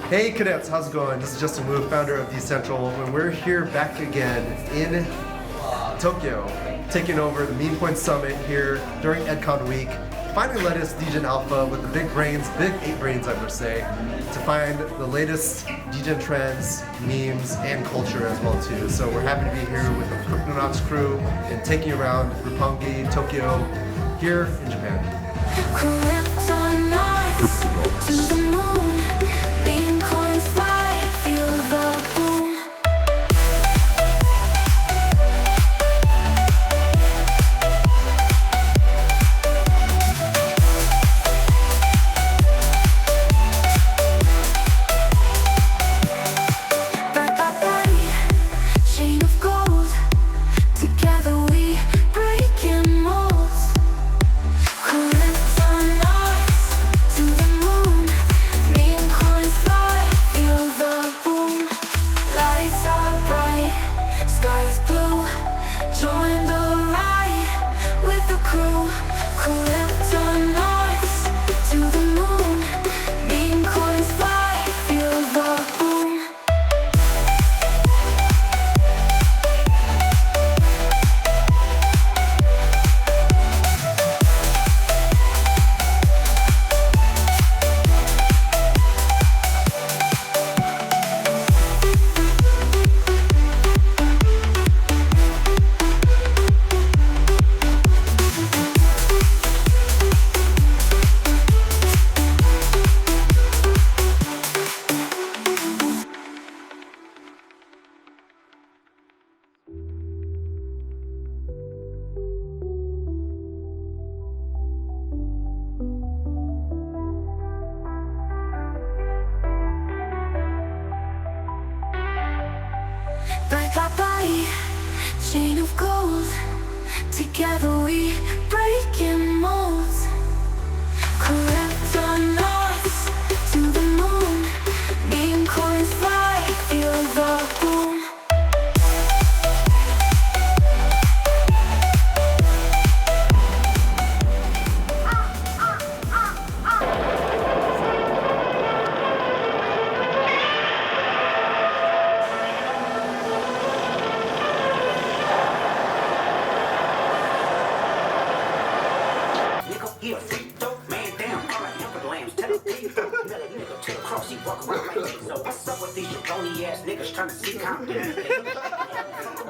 Hey Cadets, how's it going? This is Justin Wu, founder of Decentral, and we're here back again in Tokyo, taking over the Memecoin Summit here during EdCon week. Finding latest Degen Alpha with the big brains, big 8 brains I would say, to find the latest Degen trends, memes, and culture as well too. So we're happy to be here with the Cryptonauts crew and taking you around Roppongi, Tokyo, here in Japan. To the moon, beam coins fly, feel the boom. Bye bye bye, chain of gold. Together we breaking molds. Cryptonauts to the moon, beam coins fly, feel the boom. Lights are bright, skies blue. Join the ride with the crew. Cryptonauts to the moon, beam coins fly, feel the boom. Bye bye bye, chain of gold. Together we breaking molds. Cryptonauts to the moon, beam coins fly, feel the boom. Nigga, he a freak dope man, damn, all right, young for the lambs, tell him, nigga, to the cross, he walk around like this, so what's up with these jabroni ass niggas trying to see Compton?